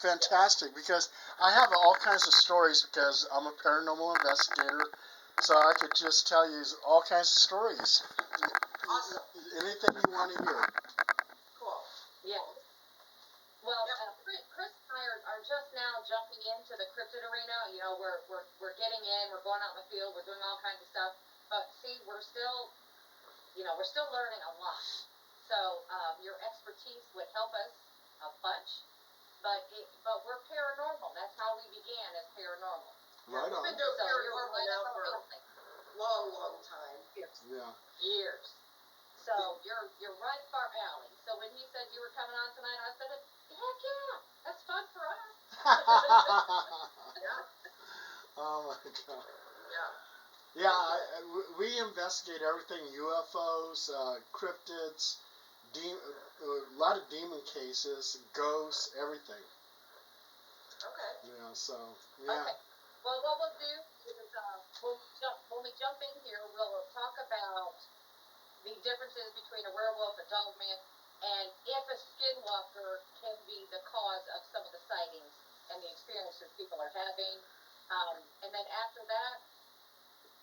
fantastic, because I have all kinds of stories because I'm a paranormal investigator, so I could just tell you all kinds of stories. Awesome. Anything you want to hear. Cool. Yeah. Well, Chris and I are just now jumping into the cryptid arena. You know, we're getting in, we're going out in the field, we're doing all kinds of stuff. But see, we're still learning a lot. So your expertise would help us a bunch. But we're paranormal. That's how we began, as paranormal. Right on. We've been doing paranormal now for a long time. Yeah. Years. So you're right up our alley. So when he said you were coming on tonight, I said, heck yeah, that's fun for us. Yeah. Oh my God. Yeah. Yeah, we investigate everything: UFOs, cryptids, a lot of demon cases, ghosts, everything. Okay. Yeah. So yeah. Okay. Well, what we'll do is when we jump in here, we'll talk about the differences between a werewolf, a dogman, and if a skinwalker can be the cause of some of the sightings and the experiences people are having. And then after that,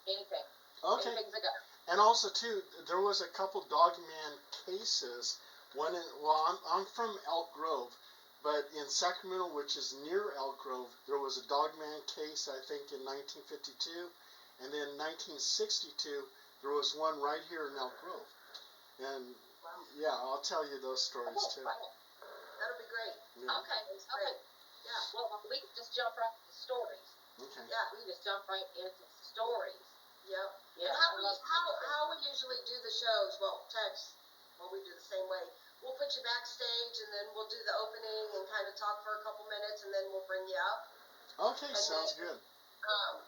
anything. Okay. Anything's a go. And also too, there was a couple dogman cases. I'm from Elk Grove, but in Sacramento, which is near Elk Grove, there was a dogman case, I think, in 1952, and then 1962, there was one right here in Elk Grove. And yeah, I'll tell you those stories too. That'll be great. Yeah. Okay. Yeah. Well, we can just jump right into stories. Okay. Yeah. We can just jump right into stories. Yep. Yeah. And how we usually do the shows, we do the same way. We'll put you backstage, and then we'll do the opening and kind of talk for a couple minutes, and then we'll bring you up. Okay, And sounds then, good.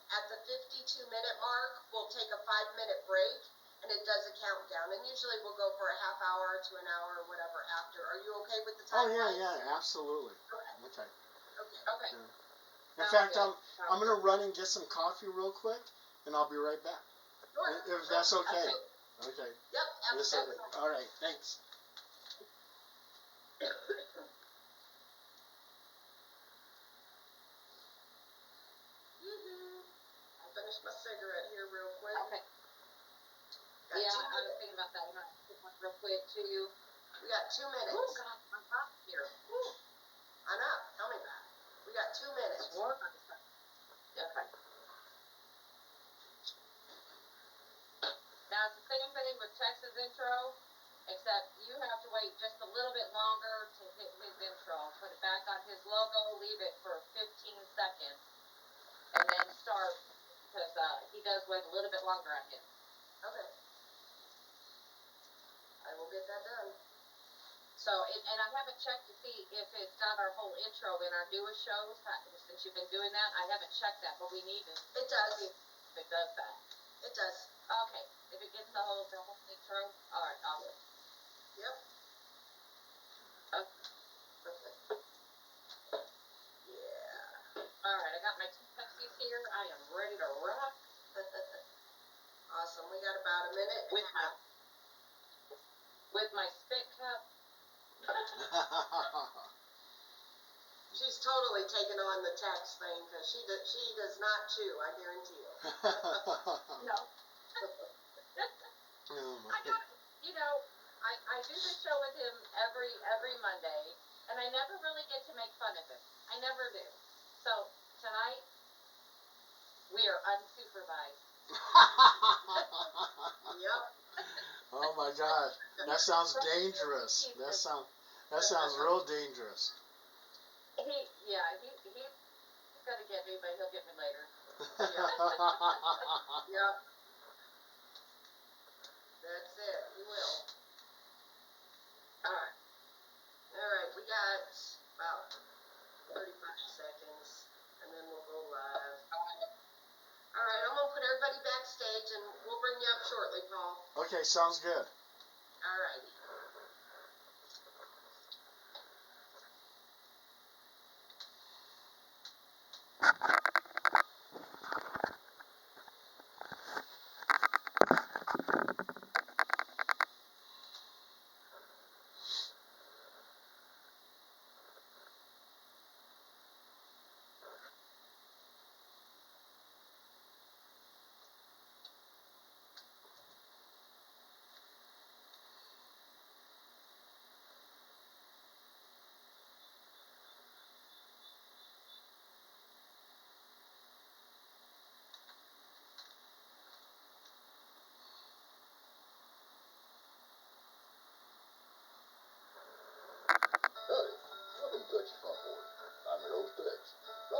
At the 52-minute mark, we'll take a 5-minute break, and it does a countdown. And usually we'll go for a half hour to an hour or whatever after. Are you okay with the Oh time? yeah, absolutely. Okay. Okay. Yeah. In fact, I'm gonna run and get some coffee real quick, and I'll be right back. Sure. If that's okay. Okay. Yep, absolutely. All right. Thanks. I'll finish my cigarette here real quick. Okay. Got Yeah, 2 I was minutes. thinking about that. I'm gonna take one real quick too. We got 2 minutes. Oh God, I'm hot here. I know. Tell me about it. We got 2 minutes. Okay. Now it's the same thing with Tex's intro, except you have to wait just a little bit longer to hit his intro. Put it back on his logo, leave it for 15 seconds, and then start, because he does wait a little bit longer on his. Okay. I will get that done. So, and I haven't checked to see if it's got our whole intro in our newest shows, since you've been doing that. I haven't checked that, but we need to. It does. If it does that. It does. Okay. If it gets the whole intro, all right, awesome. Yep. Okay. Yeah. All right, I got my 2 Pepsis here. I am ready to rock. Awesome. We got about a minute. With my spit cup. She's totally taken on the text thing because she does not chew. I guarantee you. No. Oh, I got, I do the show with him every Monday, and I never really get to make fun of him. I never do. So tonight we are unsupervised. Yep. Oh my God, that sounds dangerous. That sounds real dangerous. He's gonna get me, but he'll get me later. Yep. That's it. He will. All right. All right. We got about 35 seconds, and then we'll go live. All right. I'm gonna put everybody backstage, and we'll bring you up shortly, Paul. Okay, sounds good. All righty.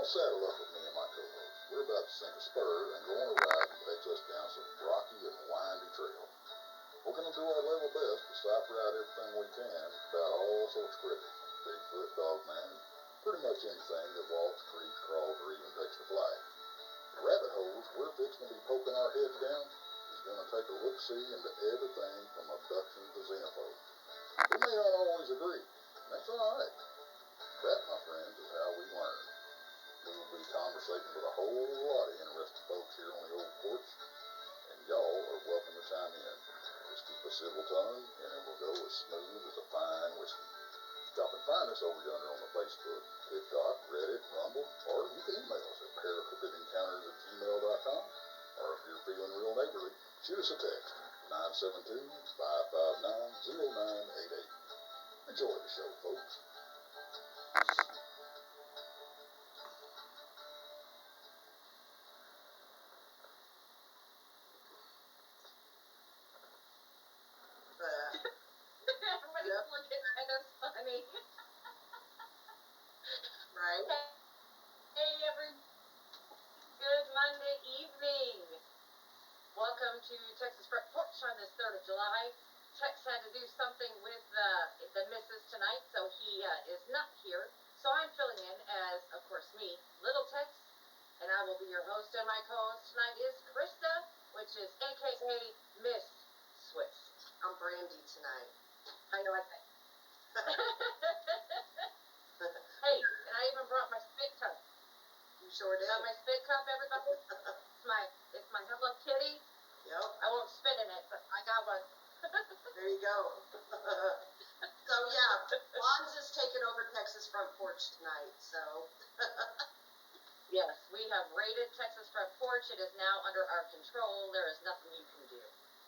saddle up with me and my co-host. We're about to sink a spur and go on a ride that takes us down some rocky and windy trail. We're going to do our level best to cipher out everything we can about all sorts of critters. Bigfoot, dogman, pretty much anything that walks, creeps, crawls, or even takes to fly. The rabbit holes we're fixing to be poking our heads down is going to take a look-see into everything from abduction to xenophobes. We may not always agree. That's all right. That, my friends, is how we learn. We will be conversating with a whole lot of interesting folks here on the old porch, and y'all are welcome to chime in. Just keep a civil tongue, and it will go as smooth as a fine whiskey. Y'all can find us over yonder on the Facebook, TikTok, Reddit, Rumble, or you can email us at paracryptidencounters@gmail.com. Or if you're feeling real neighborly, shoot us a text, 972-559-0988. Enjoy the show, folks. Everybody's Yep. looking at us funny. Right? Hey, good Monday evening. Welcome to Texas Front Porch on this 3rd of July. Tex had to do something with the missus tonight, so he is not here. So I'm filling in as, of course, me, Little Tex, and I will be your host. And my co-host tonight is Krista, which is AKA Miss Swiss. I'm Brandy tonight. How you like that? Hey, and I even brought my spit cup. You sure did. My spit cup, everybody. It's my Hello Kitty. Yep. I won't spit in it, but I got one. There you go. So yeah, Lon's is taking over Texas Front Porch tonight, so. Yes, we have raided Texas Front Porch. It is now under our control. There is nothing you can do.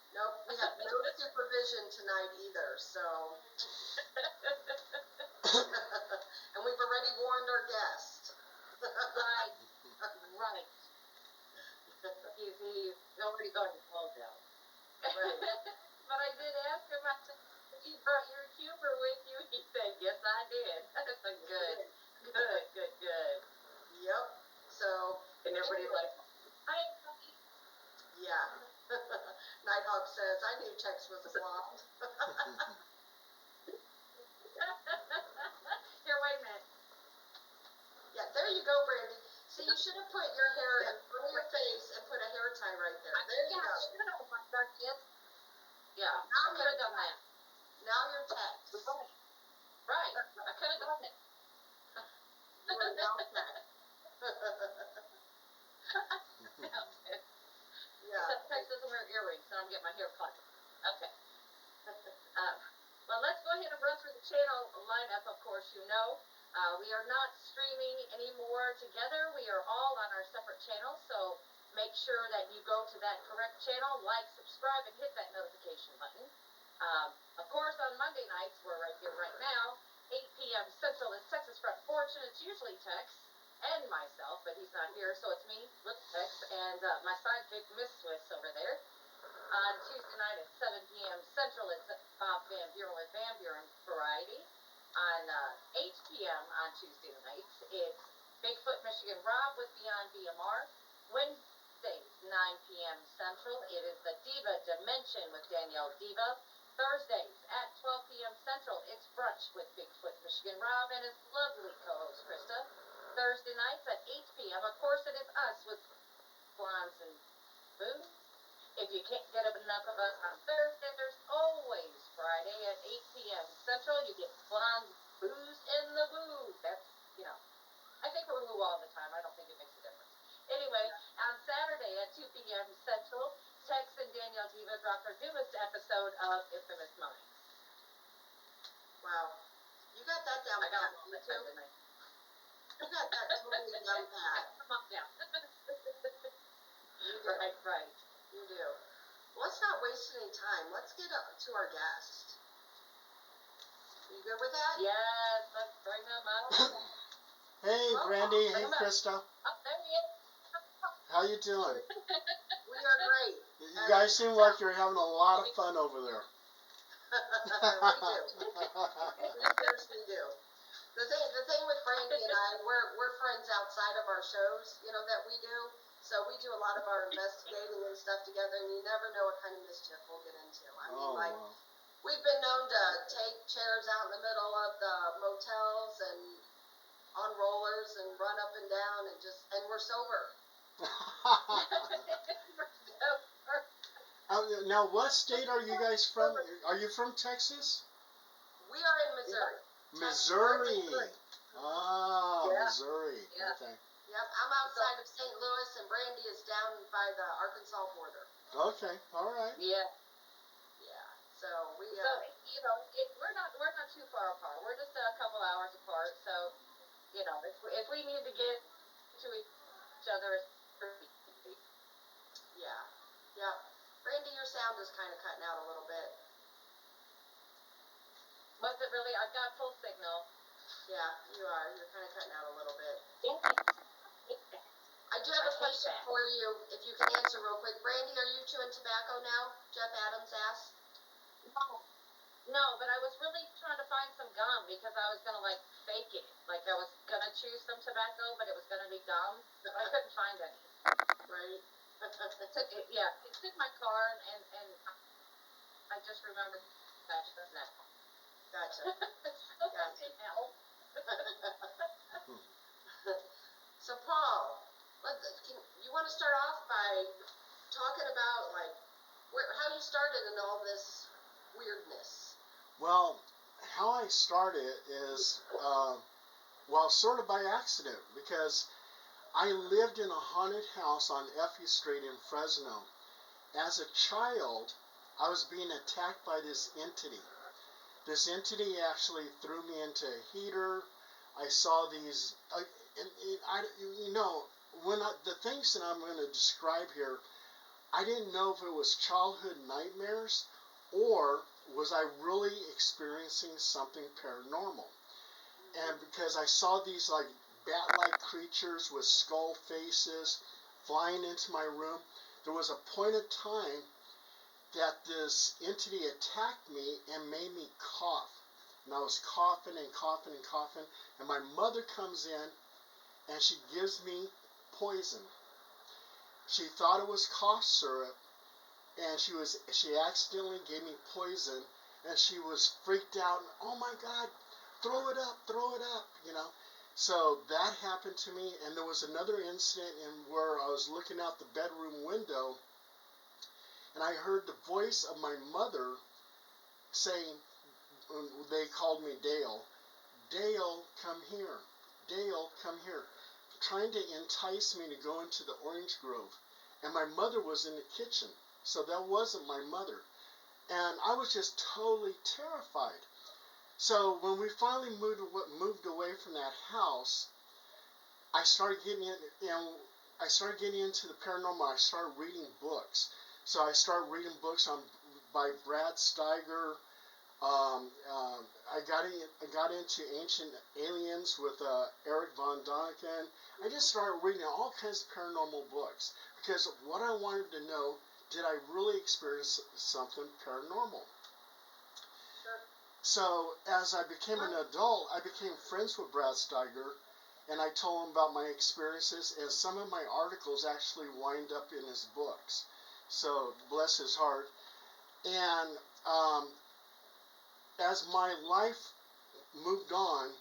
Nope, we have no supervision tonight either, so. And we've already warned our guest. Right. He's already going to close out. Right. But I did ask him, I said, you brought your humor with you? He said, yes, I did. I said, good. Yep, so. And everybody's like, hi, buddy. Yeah. Nighthawk says, I knew Tex was a blonde. Here, wait a minute. Yeah, there you go, Brandy. See, you should have put your hair in front of your face and put a hair tie right there. There you go. Yeah, I could have done that. Now you're Tex. Right, I could have done it. You are now Tex. Yeah. Except Tex doesn't wear earrings, so I'm getting my hair cut. Okay. Well, let's go ahead and run through the channel lineup, of course, you know. We are not streaming anymore together. We are all on our separate channels, so make sure that you go to that correct channel, like, subscribe, and hit that notification button. Of course, on Monday nights, we're right here right now, 8 p.m. Central is Texas Front Porch, and it's usually Tex and myself, but he's not here, so it's me, Little Tex, and my sidekick, Miss Swiss, over there. On Tuesday night at 7 p.m. Central, it's Bob Van Buren with Van Buren Variety. On 8 p.m. on Tuesday nights, it's Bigfoot Michigan Rob with Beyond BMR. Wednesdays, 9 p.m. Central, it is the Diva Dimension with Danielle Diva. Thursdays at 12 p.m. Central, it's Brunch with Bigfoot Michigan Rob and his lovely co-host Krista. Thursday nights at 8 p.m. Of course, it is us with Blondes and Boo. If you can't get enough of us on Thursday, there's always Friday at 8 p.m. Central. You get Blondes, Boos, and the Woo. That's, I think we're woo all the time. I don't think it makes a difference. Anyway, on Saturday at 2 p.m. Central, Tex and Danielle Diva dropped their newest episode of Infamous Minds. Wow. You got that down I got pat, all you the too? time, didn't I? You got that totally down pat. Come on down. You do. Right. You do. Let's not waste any time. Let's get up to our guest. You good with that? Yes, let's bring them up. Hey, Brandy. Hey, Krista. Oh, there he is. How you doing? We are great. You guys seem like you're having a lot of fun over there. We do. We seriously do. The thing with Brandy and I, we're friends outside of our shows, you know, that we do. So we do a lot of our investigating and stuff together, and you never know what kind of mischief we'll get into. I mean, like, wow. we've been known to take chairs out in the middle of the motels and on rollers and run up and down and we're sober. Now, what state are you guys from? Are you from Texas? We are in Missouri. Missouri. Ah, Yeah. Missouri. Yeah. Okay. Yep, I'm outside of St. Louis, and Brandy is down by the Arkansas border. Okay. All right. Yeah. Yeah, so we, So, you know, we're not too far apart. We're just a couple hours apart. So, you know, if we need to get to each other, it's pretty easy. yeah, yep. Brandy, your sound is kind of cutting out a little bit. Was it really? I've got full signal. Yeah, you are. You're kind of cutting out a little bit. Yeah. I do have a question for you, if you can answer real quick. Brandy, are you chewing tobacco now? Jeff Adams asked. No, but I was really trying to find some gum because I was gonna like fake it. Like I was gonna chew some tobacco, but it was gonna be gum. But I couldn't find any. Right. It's in my car, and I just remembered that just now. Gotcha. So that didn't help. So Paul, you want to start off by talking about like how you started in all this weirdness? Well, how I started is, sort of by accident, because I lived in a haunted house on Effie Street in Fresno. As a child, I was being attacked by this entity. This entity actually threw me into a heater. I saw these, the things that I'm going to describe here, I didn't know if it was childhood nightmares or was I really experiencing something paranormal. And because I saw these like bat-like creatures with skull faces flying into my room, there was a point of time that this entity attacked me and made me cough. And I was coughing and coughing and coughing, and my mother comes in and she gives me poison. She thought it was cough syrup, and she accidentally gave me poison, and she was freaked out. Oh my God, throw it up, you know. So that happened to me, and there was another incident where I was looking out the bedroom window, and I heard the voice of my mother saying, they called me Dale, Dale, come here, Dale, come here, trying to entice me to go into the orange grove. And my mother was in the kitchen, so that wasn't my mother. And I was just totally terrified. So when we finally moved away from that house, I started getting into the paranormal. I started reading books. So I started reading books by Brad Steiger. I got into Ancient Aliens with Eric Von Daniken. I just started reading all kinds of paranormal books because what I wanted to know, did I really experience something paranormal? Sure. So as I became an adult, I became friends with Brad Steiger, and I told him about my experiences, and some of my articles actually wind up in his books. So bless his heart. And as my life moved on,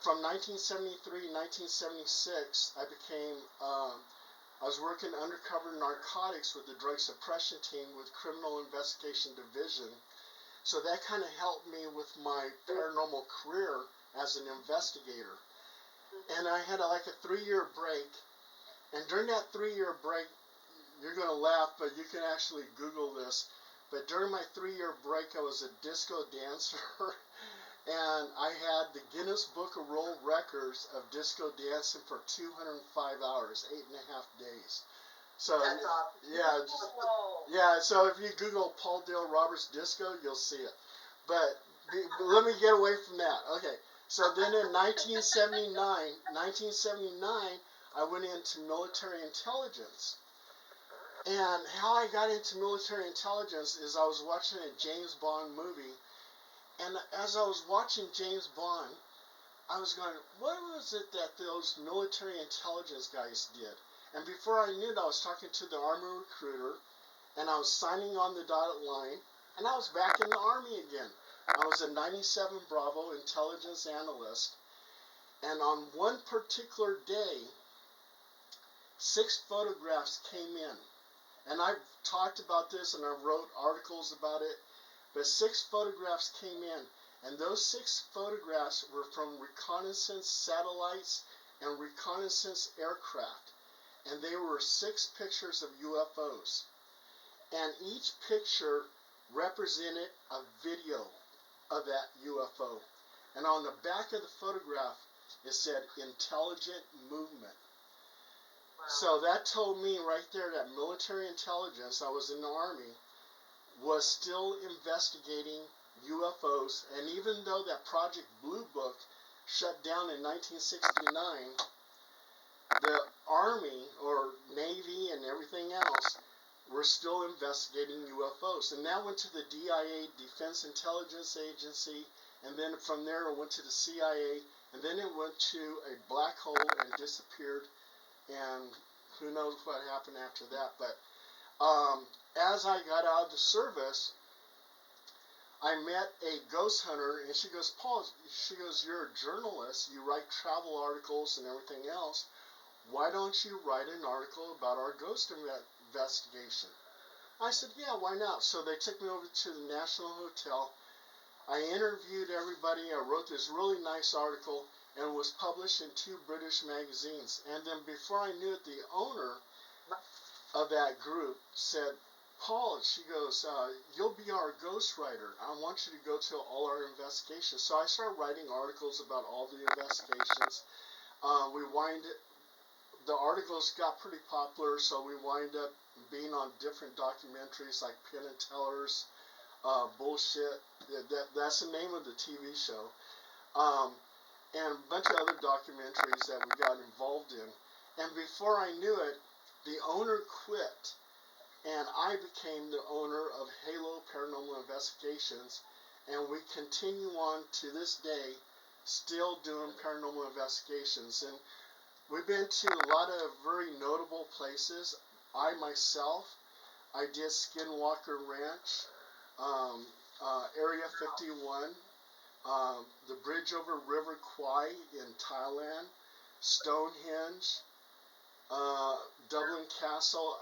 from 1973 1976, I was working undercover narcotics with the drug suppression team with Criminal Investigation Division. So that kind of helped me with my paranormal career as an investigator. And I had like a 3-year break. And during that 3-year break, you're going to laugh, but you can actually Google this. But during my 3-year break, I was a disco dancer. And I had the Guinness Book of World Records of disco dancing for 205 hours, 8.5 days. So That's awesome. So if you Google Paul Dale Roberts disco, you'll see it. But let me get away from that. Okay. So then in 1979, I went into military intelligence. And how I got into military intelligence is I was watching a James Bond movie, And as I was watching James Bond, I was going, what was it that those military intelligence guys did? And before I knew it, I was talking to the Army recruiter, and I was signing on the dotted line, and I was back in the Army again. I was a 97 Bravo intelligence analyst, and on one particular day, 6 photographs came in. And I've talked about this, and I wrote articles about it, but 6 photographs came in. And those 6 photographs were from reconnaissance satellites and reconnaissance aircraft. And they were 6 pictures of UFOs. And each picture represented a video of that UFO. And on the back of the photograph, it said intelligent movement. Wow. So that told me right there that military intelligence, I was in the Army, was still investigating UFOs. And even though that Project Blue Book shut down in 1969, the Army or Navy and everything else were still investigating UFOs. And that went to the DIA, Defense Intelligence Agency, and then from there it went to the CIA, and then it went to a black hole and disappeared, and who knows what happened after that. But as I got out of the service, I met a ghost hunter, and she goes, Paul, she goes, you're a journalist, you write travel articles and everything else. Why don't you write an article about our ghost investigation? I said, yeah, why not? So they took me over to the National Hotel. I interviewed everybody. I wrote this really nice article, and it was published in 2 British magazines. And then before I knew it, the owner of that group said, Paul, she goes, you'll be our ghostwriter. I want you to go to all our investigations. So I started writing articles about all the investigations. The articles got pretty popular, so we wind up being on different documentaries like Penn and Teller's Bullshit. That's the name of the TV show. And a bunch of other documentaries that we got involved in. And before I knew it, the owner quit, and I became the owner of Halo Paranormal Investigations, and we continue on to this day, still doing paranormal investigations. And we've been to a lot of very notable places. I did Skinwalker Ranch, Area 51, the bridge over River Kwai in Thailand, Stonehenge, Dublin Castle.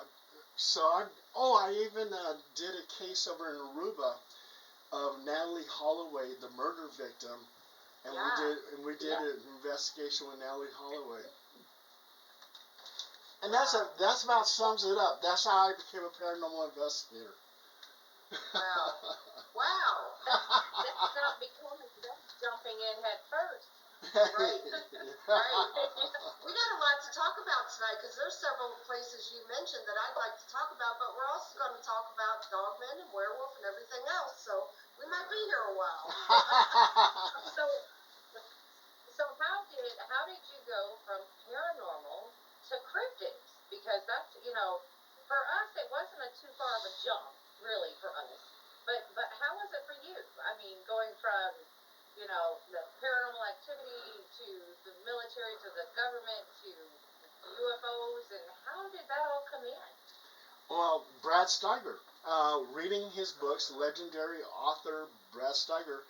So I even did a case over in Aruba of Natalie Holloway, the murder victim, and we did an investigation with Natalie Holloway. And that's about sums it up. That's how I became a paranormal investigator. Wow. That's not becoming, that's jumping in head first. Right. We got a lot to talk about tonight, because there's several places you mentioned that I'd like to talk about, but we're also going to talk about dogmen and werewolf and everything else, so we might be here a while. So how did you go from paranormal to cryptids? Because that's, for us it wasn't too far of a jump, really, for us. But how was it for you? I mean, going from, the paranormal activity to the military to the government to UFOs, and how did that all come in? Well, Brad Steiger, reading his books, legendary author Brad Steiger,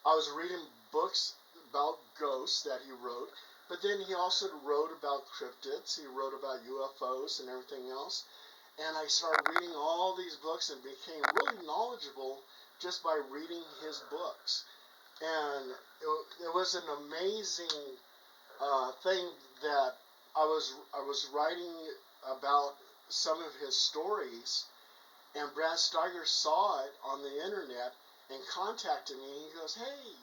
I was reading books about ghosts that he wrote, but then he also wrote about cryptids, he wrote about UFOs and everything else, and I started reading all these books and became really knowledgeable just by reading his books. And it was an amazing thing that I was writing about some of his stories, and Brad Steiger saw it on the internet and contacted me. He goes, hey,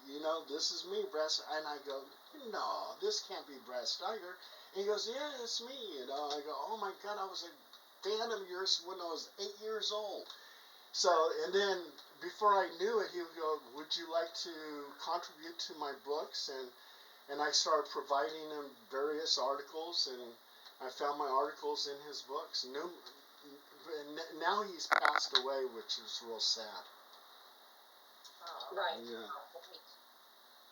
this is me, Brad Steiger. And I go, no, this can't be Brad Steiger. And he goes, yeah, it's me. I go, oh my God, I was a fan of yours when I was 8 years old. So, and then before I knew it, he would go, would you like to contribute to my books? And I started providing him various articles, and I found my articles in his books. Now he's passed away, which is real sad. Oh, Right. Yeah.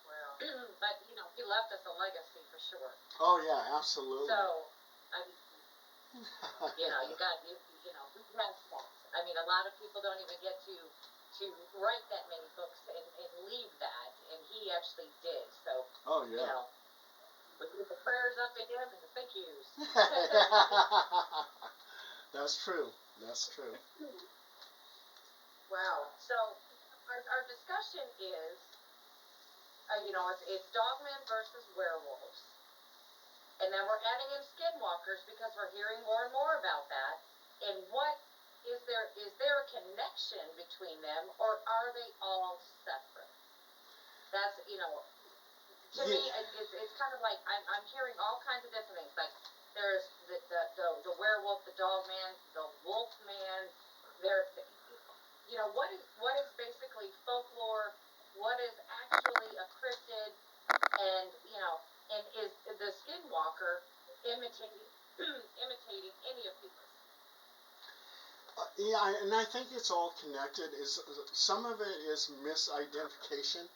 Wow. But, you know, he left us a legacy for sure. Oh yeah, absolutely. So, I mean, you know, you know, who has that? I mean, a lot of people don't even get to write that many books and leave that, and he actually did. So, Oh you yeah. know, we give the prayers up to him and the thank yous. That's true. That's true. Wow. So, our discussion is, you know, it's Dogman versus werewolves. And then we're adding in skinwalkers because we're hearing more and more about that. And what is there a connection between them, or are they all separate? That's, you know, to me, it's kind of like I'm hearing all kinds of different things. Like there's the werewolf, the dog man, the wolf man. There, you know, what is basically folklore? What is actually a cryptid? And you know, and is the skinwalker imitating any of these? Yeah, and I think it's all connected. Is some of it is misidentification.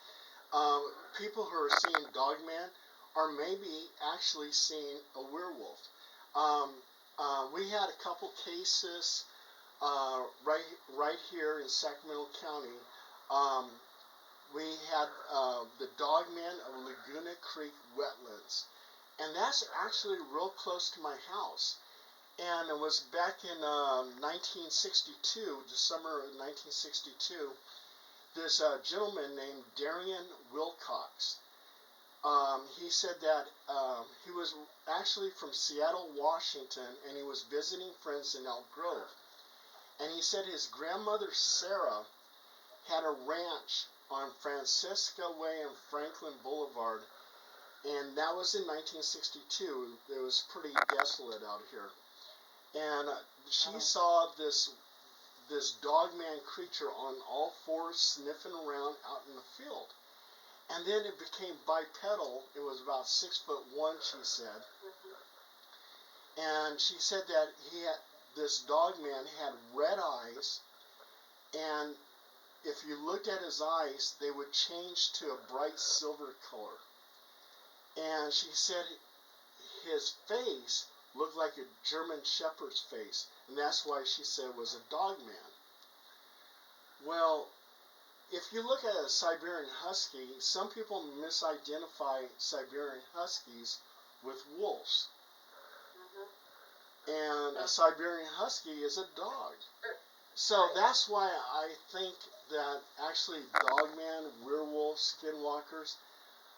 People who are seeing Dogman are maybe actually seeing a werewolf. We had a couple cases right here in Sacramento County. We had the Dogman of Laguna Creek wetlands, and that's actually real close to my house. And it was back in 1962, December of 1962. This gentleman named Darian Wilcox. He said that he was actually from Seattle, Washington, and he was visiting friends in Elk Grove. And he said his grandmother Sarah had a ranch on Francisca Way and Franklin Boulevard, and that was in 1962. It was pretty desolate out here. And she saw this dogman creature on all fours sniffing around out in the field. And then it became bipedal. It was about 6'1", she said. And she said that this dogman had red eyes, and if you looked at his eyes, they would change to a bright silver color. And she said his face looked like a German shepherd's face, and that's why she said it was a dogman. Well, if you look at a Siberian Husky, some people misidentify Siberian Huskies with wolves. And a Siberian Husky is a dog. So that's why I think that actually dogman, werewolf, skinwalkers,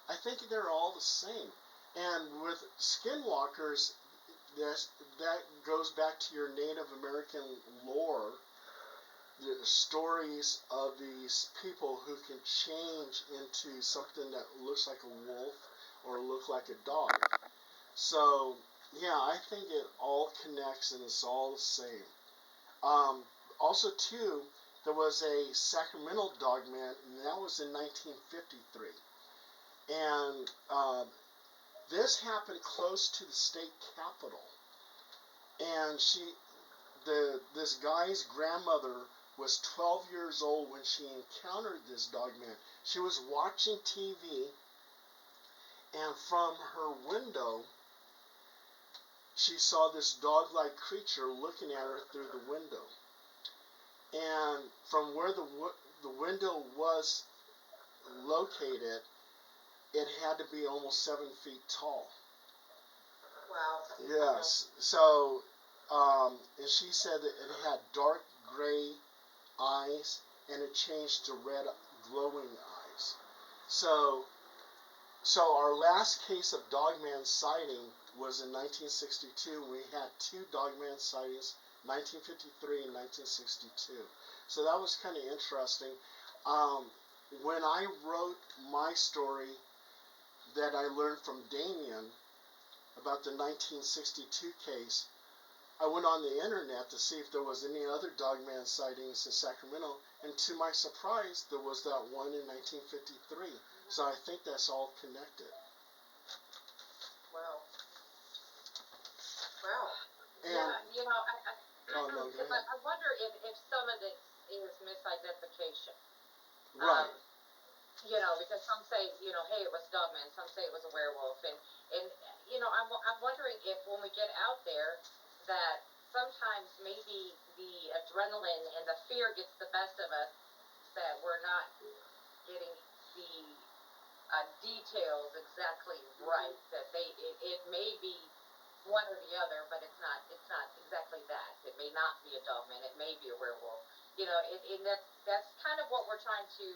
I think they're all the same. And with skinwalkers, that goes back to your Native American lore, the stories of these people who can change into something that looks like a wolf or look like a dog. So, yeah, I think it all connects and it's all the same. Also, too, there was a Sacramento dogman, and that was in 1953. And this happened close to the state capitol. And this guy's grandmother was 12 years old when she encountered this dogman. She was watching TV, and from her window, she saw this dog-like creature looking at her through the window. And from where the window was located, it had to be almost 7 feet tall. Wow. Yes. So, and she said that it had dark gray eyes, and it changed to red glowing eyes. So our last case of dogman sighting was in 1962. We had 2 dogman sightings, 1953 and 1962. So that was kind of interesting. When I wrote my story that I learned from Damien about the 1962 case, I went on the internet to see if there was any other dogman sightings in Sacramento, and to my surprise, there was that one in 1953. So I think that's all connected. Wow. Wow. And, yeah, you know, no, I wonder if some of it is misidentification. Right. you know, because some say, you know, hey, it was Dogman, some say it was a werewolf, and you know, I'm wondering if when we get out there, that sometimes maybe the adrenaline and the fear gets the best of us, that we're not getting the details exactly right, that it may be one or the other, but it's not exactly that. It may not be a Dogman, it may be a werewolf. You know, that's kind of what we're trying to